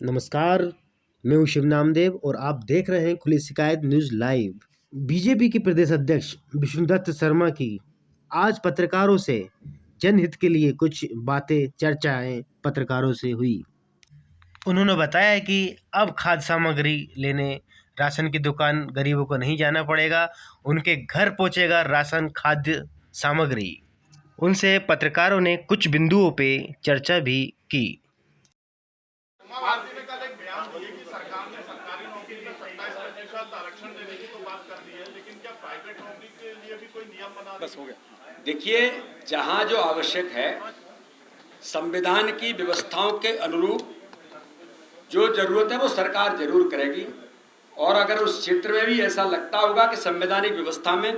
नमस्कार। मैं हूं शिव नामदेव और आप देख रहे हैं खुली शिकायत न्यूज लाइव। बीजेपी के प्रदेश अध्यक्ष विष्णुदत्त शर्मा की आज पत्रकारों से जनहित के लिए कुछ बातें चर्चाएं पत्रकारों से हुई। उन्होंने बताया कि अब खाद्य सामग्री लेने राशन की दुकान गरीबों को नहीं जाना पड़ेगा, उनके घर पहुंचेगा राशन खाद्य सामग्री। उनसे पत्रकारों ने कुछ बिंदुओं पे चर्चा भी की। भारतीय ने कल एक बयान दिए कि सरकार ने सरकारी नौकरी में 27% आरक्षण देने की तो बात कर दी है, लेकिन क्या प्राइवेट नौकरी के लिए भी कोई नियम बना? बस हो गया। देखिए, जहां जो आवश्यक है संविधान की व्यवस्थाओं के अनुरूप जो जरूरत है वो सरकार जरूर करेगी। और अगर उस क्षेत्र में भी ऐसा लगता होगा कि संवैधानिक व्यवस्था में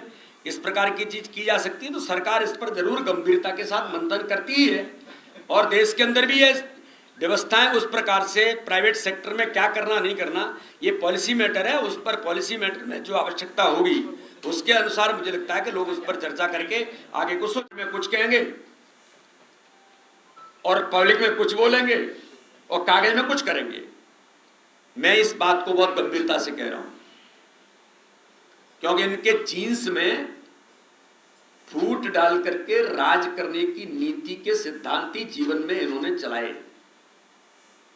इस प्रकार की चीज की जा सकती है तो सरकार इस पर जरूर गंभीरता के साथ मंथन करती ही है। और देश के अंदर भी ये व्यवस्थाएं उस प्रकार से प्राइवेट सेक्टर में क्या करना नहीं करना ये पॉलिसी मैटर है। उस पर पॉलिसी मैटर में जो आवश्यकता होगी उसके अनुसार मुझे लगता है कि लोग उस पर चर्चा करके आगे कुछ कहेंगे और पब्लिक में कुछ बोलेंगे और कागज में कुछ करेंगे। मैं इस बात को बहुत गंभीरता से कह रहा हूं क्योंकि इनके जीन्स में फूट डाल करके राज करने की नीति के सिद्धांती जीवन में इन्होंने चलाए।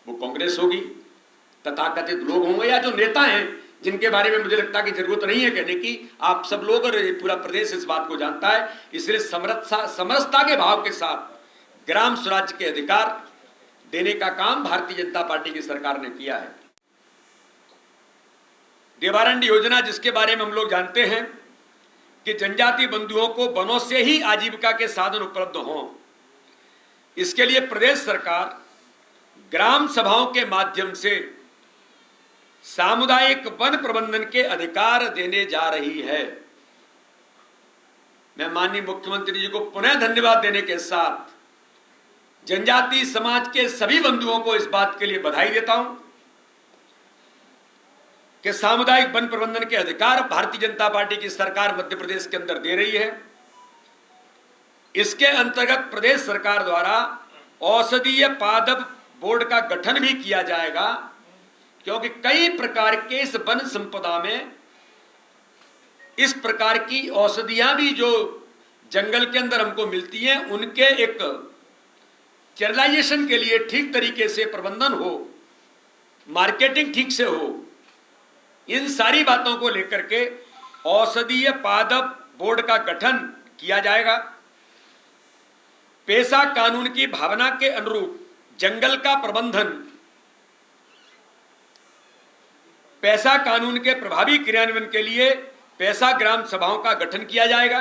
वो कांग्रेस होगी, तथाकथित लोग होंगे या जो नेता हैं जिनके बारे में मुझे लगता है कि जरूरत नहीं है कहने की। आप सब लोग और पूरा प्रदेश इस बात को जानता है। इसलिए समरसता के भाव के साथ ग्राम स्वराज के अधिकार देने का काम भारतीय जनता पार्टी की सरकार ने किया है। देवारंड योजना जिसके बारे में हम लोग जानते हैं कि जनजाति बंधुओं को वनों से ही आजीविका के साधन उपलब्ध हों, इसके लिए प्रदेश सरकार ग्राम सभाओं के माध्यम से सामुदायिक वन प्रबंधन के अधिकार देने जा रही है। मैं माननीय मुख्यमंत्री जी को पुनः धन्यवाद देने के साथ जनजाति समाज के सभी बंधुओं को इस बात के लिए बधाई देता हूं कि सामुदायिक वन प्रबंधन के अधिकार भारतीय जनता पार्टी की सरकार मध्य प्रदेश के अंदर दे रही है। इसके अंतर्गत प्रदेश सरकार द्वारा औषधीय पादप बोर्ड का गठन भी किया जाएगा क्योंकि कई प्रकार के इस वन संपदा में इस प्रकार की औषधियां भी जो जंगल के अंदर हमको मिलती हैं उनके एक चैनलाइजेशन के लिए ठीक तरीके से प्रबंधन हो, मार्केटिंग ठीक से हो, इन सारी बातों को लेकर के औषधीय पादप बोर्ड का गठन किया जाएगा। पेशा कानून की भावना के अनुरूप जंगल का प्रबंधन पैसा कानून के प्रभावी क्रियान्वयन के लिए पैसा ग्राम सभाओं का गठन किया जाएगा।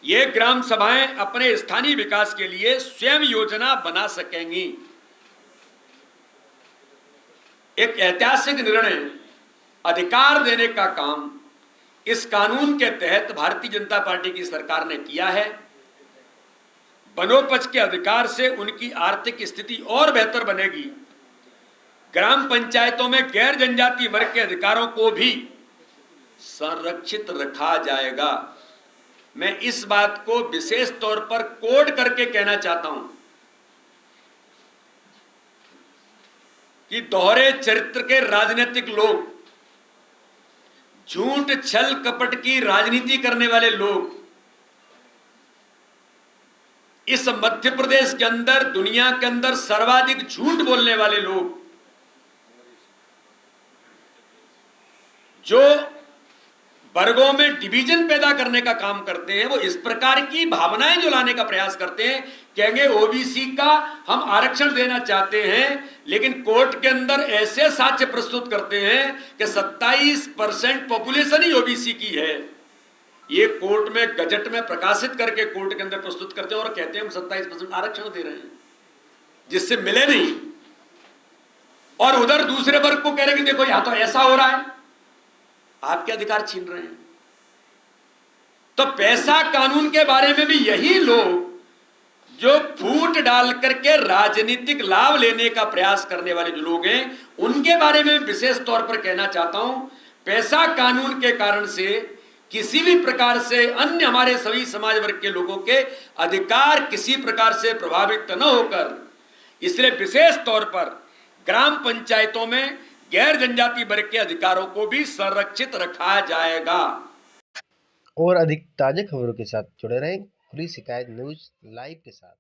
ये ग्राम सभाएं अपने स्थानीय विकास के लिए स्वयं योजना बना सकेंगी। एक ऐतिहासिक निर्णय अधिकार देने का काम इस कानून के तहत भारतीय जनता पार्टी की सरकार ने किया है। वनोपज के अधिकार से उनकी आर्थिक स्थिति और बेहतर बनेगी। ग्राम पंचायतों में गैर जनजाति वर्ग के अधिकारों को भी संरक्षित रखा जाएगा। मैं इस बात को विशेष तौर पर कोड करके कहना चाहता हूं कि दोहरे चरित्र के राजनीतिक लोग, झूठ छल कपट की राजनीति करने वाले लोग इस मध्य प्रदेश के अंदर, दुनिया के अंदर सर्वाधिक झूठ बोलने वाले लोग जो वर्गों में डिवीजन पैदा करने का काम करते हैं, वो इस प्रकार की भावनाएं जो लाने का प्रयास करते हैं। कहेंगे ओबीसी का हम आरक्षण देना चाहते हैं, लेकिन कोर्ट के अंदर ऐसे साक्ष्य प्रस्तुत करते हैं कि 27% पॉपुलेशन ही ओबीसी की है। ये कोर्ट में गजट में प्रकाशित करके कोर्ट के अंदर प्रस्तुत करते हैं और कहते हैं हम 27% आरक्षण दे रहे हैं, जिससे मिले नहीं। और उधर दूसरे वर्ग को कह रहे हैं कि देखो यहां तो ऐसा हो रहा है, आपके अधिकार छीन रहे हैं। तो पैसा कानून के बारे में भी यही लोग जो फूट डाल करके राजनीतिक लाभ लेने का प्रयास करने वाले जो लोग हैं, उनके बारे में विशेष तौर पर कहना चाहता हूं। पैसा कानून के कारण से किसी भी प्रकार से अन्य हमारे सभी समाज वर्ग के लोगों के अधिकार किसी प्रकार से प्रभावित न होकर, इसलिए विशेष तौर पर ग्राम पंचायतों में गैर जनजाति वर्ग के अधिकारों को भी संरक्षित रखा जाएगा। और अधिक ताजा खबरों के साथ जुड़े रहें खुली शिकायत न्यूज़ लाइव के साथ।